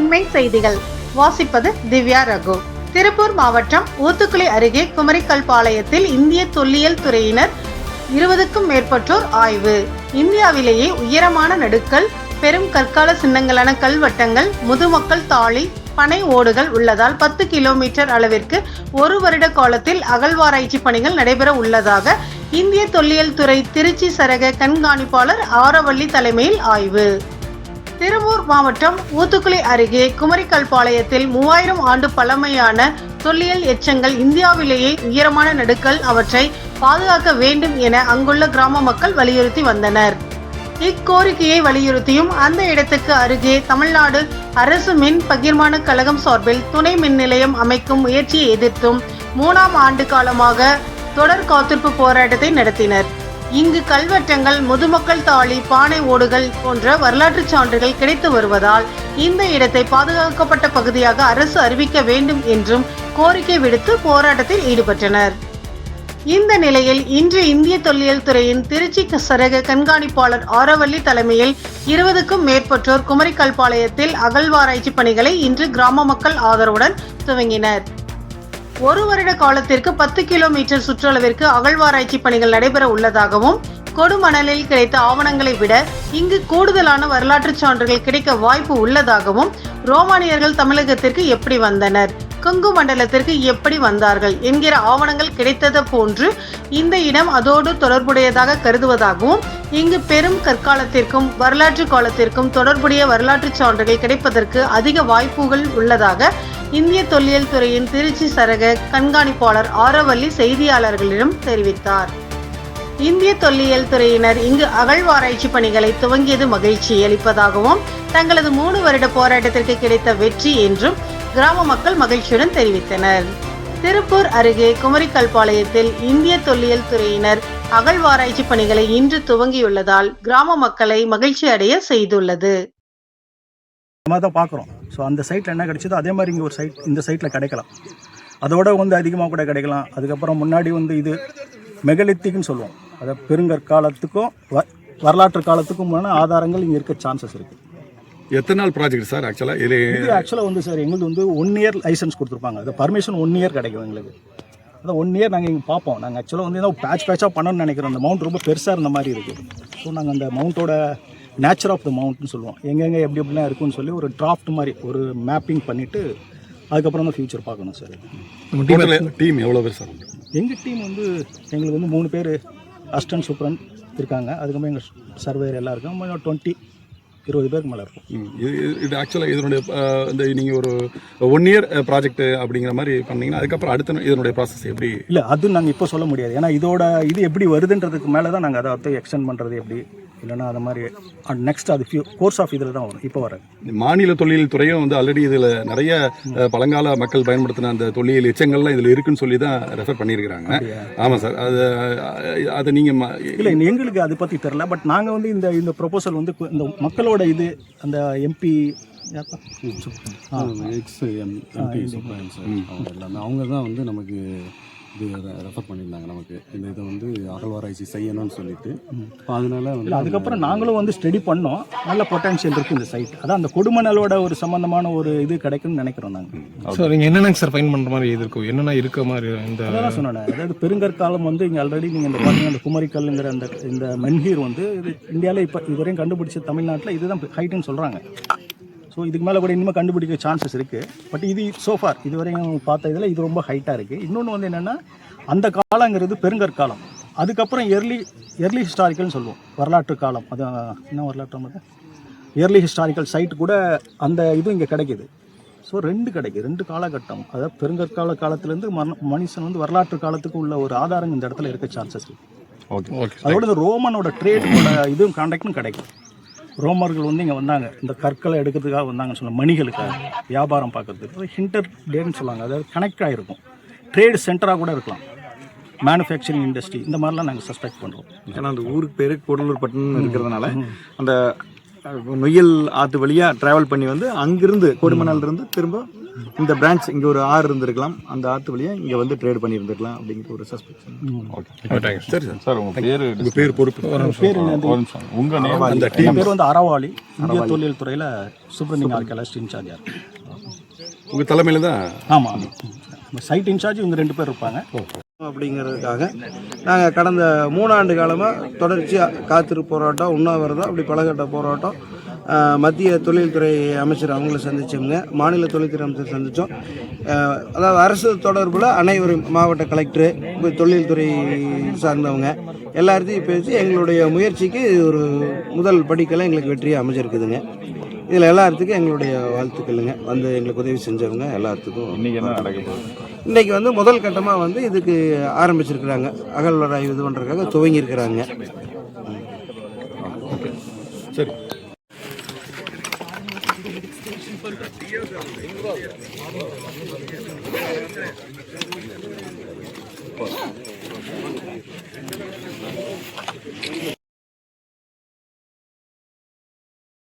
அண்மை செய்திகள் வாசிப்பது திவ்யா ரகு. திருப்பூர் மாவட்டம் ஊத்துக்குளி அருகே குமரிக்கல்பாளையத்தில் இந்திய தொல்லியல் துறையினர் 20க்கும் மேற்பட்டோர் ஆய்வு. இந்தியாவிலேயே உயரமான நடுக்கல், பெரும் கற்கால சின்னங்களான கல்வட்டங்கள், முதுமக்கள் தாழி, பனை ஓடுகள் உள்ளதால் 10 கிலோமீட்டர் அளவிற்கு 1 வருட காலத்தில் அகழ்வாராய்ச்சி பணிகள் நடைபெற உள்ளதாக இந்திய தொல்லியல் துறை திருச்சி சரக கண்காணிப்பாளர் ஆரவள்ளி தலைமையில் ஆய்வு. திருப்பூர் மாவட்டம் ஊத்துக்குளி அருகே குமரிக்கல்பாளையத்தில் 3000 ஆண்டு பழமையான தொல்லியல் எச்சங்கள், இந்தியாவிலேயே உயரமான நடுக்கல், அவற்றை பாதுகாக்க வேண்டும் என அங்குள்ள கிராம மக்கள் வலியுறுத்தி வந்தனர். இக்கோரிக்கையை வலியுறுத்தியும் அந்த இடத்துக்கு அருகே தமிழ்நாடு அரசு மின் பகிர்மான கழகம் சார்பில் துணை மின் நிலையம் அமைக்கும் முயற்சியை எதிர்த்தும் 3ஆம் ஆண்டு காலமாக தொடர் காத்திருப்பு போராட்டத்தை நடத்தினர். இங்கு கல்வெட்டங்கள், முதுமக்கள் தாழி, பானை ஓடுகள் போன்ற வரலாற்று சான்றுகள் கிடைத்து வருவதால் இந்த இடத்தை பாதுகாக்கப்பட்ட பகுதியாக அரசு அறிவிக்க வேண்டும் என்றும் கோரிக்கை விடுத்து போராட்டத்தில் ஈடுபட்டனர். இந்த நிலையில் இன்று இந்திய தொல்லியல் துறையின் திருச்சி சரக கண்காணிப்பாளர் ஆரவள்ளி தலைமையில் 20க்கும் மேற்பட்டோர் குமரிக்கல்பாளையத்தில் அகழ்வாராய்ச்சி பணிகளை இன்று கிராம மக்கள் ஆதரவுடன் துவங்கினர். 1 வருட காலத்திற்கு 10 கிலோமீட்டர் சுற்றளவிற்கு அகழ்வாராய்ச்சி பணிகள் நடைபெற உள்ளதாகவும், கொடுமணலில் கிடைத்த ஆவணங்களை விட இங்கு கூடுதலான வரலாற்று சான்றுகள் கிடைக்க வாய்ப்பு உள்ளதாகவும், ரோமானியர்கள் தமிழகத்திற்கு எப்படி வந்தனர், கொங்கு மண்டலத்திற்கு எப்படி வந்தார்கள் என்கிற ஆவணங்கள் கிடைத்தது போன்று இந்த இடம் அதோடு தொடர்புடையதாக கருதுவதாகவும், இங்கு பெரும் கற்காலத்திற்கும் வரலாற்று காலத்திற்கும் தொடர்புடைய வரலாற்று சான்றுகள் கிடைப்பதற்கு அதிக வாய்ப்புகள் உள்ளதாக இந்திய தொல்லியல் துறையின் திருச்சி சரக கண்காணிப்பாளர் ஆரவள்ளி செய்தியாளர்களிடம் தெரிவித்தார். இந்திய தொல்லியல் துறையினர் இங்கு அகழ்வாராய்ச்சி பணிகளை துவங்கியது மகிழ்ச்சி அளிப்பதாகவும், தங்களது 3 வருட போராட்டத்திற்கு கிடைத்த வெற்றி என்றும் கிராம மக்கள் மகிழ்ச்சியுடன் தெரிவித்தனர். திருப்பூர் அருகே குமரிக்கல்பாளையத்தில் இந்திய தொல்லியல் துறையினர் அகழ்வாராய்ச்சி பணிகளை இன்று துவங்கியுள்ளதால் கிராம மக்களை மகிழ்ச்சி அடைய செய்துள்ளது. தான் பார்க்குறோம். ஸோ அந்த சைட்டில் என்ன கிடைச்சதோ அதே மாதிரி இங்கே ஒரு சைட் இந்த சைட்டில் கிடைக்கலாம், அதோட அதிகமாக கூட கிடைக்கலாம். அதுக்கப்புறம் முன்னாடி இது மெகலித்திக்னு சொல்லுவோம், அதாவது பெருங்கற்காலத்துக்கும் வரலாற்று காலத்துக்கும் ஆதாரங்கள் இங்கே இருக்க சான்சஸ் இருக்குது. எத்தனை நாள் ப்ராஜெக்ட் சார்? ஆக்சுவலாக சார் எங்களுக்கு 1 இயர் லைசன்ஸ் கொடுத்துருப்பாங்க. அது பர்மிஷன் 1 இயர் கிடைக்கும் எங்களுக்கு. அதான் 1 இயர் நாங்கள் இங்கே பார்ப்போம். நாங்கள் ஆக்சுவலாக ஏதோ பேட்சாக பண்ணணும்னு நினைக்கிறோம். அந்த மவுண்ட் ரொம்ப பெருசாக இருந்த மாதிரி இருக்குது. ஸோ நாங்கள் அந்த மவுண்டோட நேச்சர் ஆஃப் த மவுண்ட்னு சொல்லுவோம், எங்கெங்கே எப்படி எப்படிலாம் இருக்குன்னு சொல்லி ஒரு டிராஃப்ட் மாதிரி ஒரு மேப்பிங் பண்ணிவிட்டு அதுக்கப்புறம் தான் ஃபியூச்சர் பார்க்கணும் சார். டீம் எவ்வளோ பேர் சார்? எங்கள் டீம் எங்களுக்கு 3 பேர் அசிஸ்டன்ட் சூப்பரண்ட் இருக்காங்க. அதுக்கப்புறம் எங்கள் சர்வேயர் எல்லாம் இருக்காங்க. 20 பேருக்கு மேலே இருக்கும். இது ஆக்சுவலாக இதனுடைய இந்த நீங்கள் ஒரு 1 இயர் ப்ராஜெக்ட் அப்படிங்கிற மாதிரி பண்ணீங்கன்னா அதுக்கப்புறம் அடுத்த இதனுடைய ப்ராசஸ் எப்படி? இல்லை, அது நாங்கள் இப்போ சொல்ல முடியாது. ஏன்னா இது எப்படி வருதுன்றதுக்கு மேலே தான் நாங்கள் அதை எக்ஸ்டெண்ட் பண்ணுறது எப்படி, இல்லைன்னா அது மாதிரி நெக்ஸ்ட் அது கோர்ஸ் ஆஃப் இதில் தான் வரும். இப்போ வர மாநில தொல்லியல் துறையும் ஆல்ரெடி இதில் நிறைய பழங்கால மக்கள் பயன்படுத்தின அந்த தொல்லியல் எச்சங்கள்லாம் இதில் இருக்குன்னு சொல்லி தான் ரெஃபர் பண்ணியிருக்கிறாங்க. ஆமாம் சார். அதை நீங்கள் இல்லை, எங்களுக்கு அதை பற்றி தெரில. பட் நாங்கள் இந்த ப்ரொபோசல் இந்த மக்களோட அந்த எம்பி அவங்க தான் நமக்கு இது ரெஃபர் பண்ணியிருந்தாங்க. நமக்கு இதை அகழ்வாராய்ச்சி செய்யணும்னு சொல்லிட்டு, அதனால அதுக்கப்புறம் நாங்களும் ஸ்டடி பண்ணோம். நல்ல பொட்டன்ஷியல் இருக்குது இந்த சைட். அதான் அந்த கொடுமணலோட ஒரு சம்பந்தமான ஒரு இது கிடைக்கும்னு நினைக்கிறோம் நாங்கள். சார் நீங்கள் என்னென்ன சார் ஃபைன் பண்ணுற மாதிரி இது இருக்கும், என்னென்ன இருக்க மாதிரி இந்த அதான் சொன்னேன். அதாவது பெருங்கற்காலம் இங்கே ஆல்ரெடி நீங்கள் இந்த பார்த்தீங்கன்னா அந்த குமரிக்கல்ங்கிற இந்த மென்ஹீர் இது இந்தியாவில் இப்போ இதுவரையும் கண்டுபிடிச்ச தமிழ்நாட்டில் இதுதான் ஹைட்டுன்னு சொல்கிறாங்க. ஸோ இதுக்கு மேலே கூட இன்னும் கண்டுபிடிக்க சான்சஸ் இருக்குது. பட் இது சோஃபார் இதுவரையும் பார்த்த இதில் இது ரொம்ப ஹைட்டாக இருக்குது. இன்னொன்று என்னென்னா அந்த காலங்கிறது பெருங்கற்காலம். அதுக்கப்புறம் எர்லி ஹிஸ்டாரிக்கல்னு சொல்லுவோம், வரலாற்று காலம். அது என்ன வரலாற்று எர்லி ஹிஸ்டாரிக்கல் சைட் கூட அந்த இதுவும் இங்கே கிடைக்கிது. ஸோ 2 கிடைக்குது, 2 காலகட்டம். அதாவது பெருங்கற்கால காலத்துலேருந்து மனுஷன் வரலாற்று காலத்துக்கு உள்ள ஒரு ஆதாரம் இந்த இடத்துல இருக்க சான்சஸ் இருக்குது. அதோட இந்த ரோமனோட ட்ரேடோட இதுவும் கான்டாக்டும் கிடைக்கும். ரோமர்கள் இங்கே வந்தாங்க, இந்த கற்களை எடுக்கிறதுக்காக வந்தாங்கன்னு சொல்லுவாங்க, மணிகளுக்காக வியாபாரம் பார்க்கறதுக்கு. ஹிண்டர் டேன்னு சொல்லுவாங்க, அதாவது கனெக்ட் ஆகிருக்கும். ட்ரேட் சென்டராக கூட இருக்கலாம், மேனுஃபேக்சரிங் இண்டஸ்ட்ரி, இந்த மாதிரிலாம் நாங்கள் சஸ்பெக்ட் பண்ணுறோம். ஏன்னா அந்த ஊருக்கு பேர் கூடலூர் பட்டினம் இருக்கிறதுனால அந்த நொய்யல் ஆற்று வழியாக ட்ராவல் பண்ணி அங்கிருந்து கொடுமணலிருந்து திரும்ப இந்த பிரான்ச் இங்க ஒரு ஆறு இருந்திருக்கலாம், அந்த ஆத்து வழியா இங்க வந்து ட்ரேட் பண்ணி இருந்திருக்கலாம் அப்படிங்கிற ஒரு சஸ்பெக்ஷன். சரி சார். சார் உங்க பேர் பொறுப்பு பேர் உங்க நேம் அந்த என் டீம் பேர் வந்து அறவாளி, இந்திய தொல்லியல் துறையில் சூப்பரிண்டிங் ஆர்கியாலஜிஸ்ட் இன்சார்ஜாக இருக்கும். உங்க தலைமையில தான். ஆமாம், சைட் இன்சார்ஜ் இவங்க 2 பேர் இருப்பாங்க. அப்படிங்கிறதுக்காக நாங்கள் கடந்த 3 ஆண்டு காலமாக தொடர்ச்சியாக காத்திருப்பு போராட்டம், உண்ணாவிரதம், அப்படி பலகட்ட போராட்டம், மத்திய தொழில்துறை அமைச்சர் அவங்கள சந்திச்சோங்க, மாநில தொழில்துறை அமைச்சர் சந்தித்தோம். அதாவது அரசு தொடர்பில் அனைவரும் மாவட்ட கலெக்டரு, தொழில்துறை சார்ந்தவங்க எல்லாத்தையும் பேசி எங்களுடைய முயற்சிக்கு ஒரு முதல் படிக்கலை எங்களுக்கு வெற்றியாக அமைஞ்சிருக்குதுங்க. இதில் எல்லாத்துக்கும் எங்களுடைய வாழ்த்துக்களுங்க. வந்து எங்களுக்கு உதவி செஞ்சவங்க எல்லாத்துக்கும். இன்னைக்கு என்ன நடக்க போகுது? இன்றைக்கி வந்து முதல் கட்டமாக வந்து இதுக்கு ஆரம்பிச்சிருக்கிறாங்க, அகழ்வாராய்வு இது பண்ணுறதுக்காக துவங்கியிருக்கிறாங்க. சரி.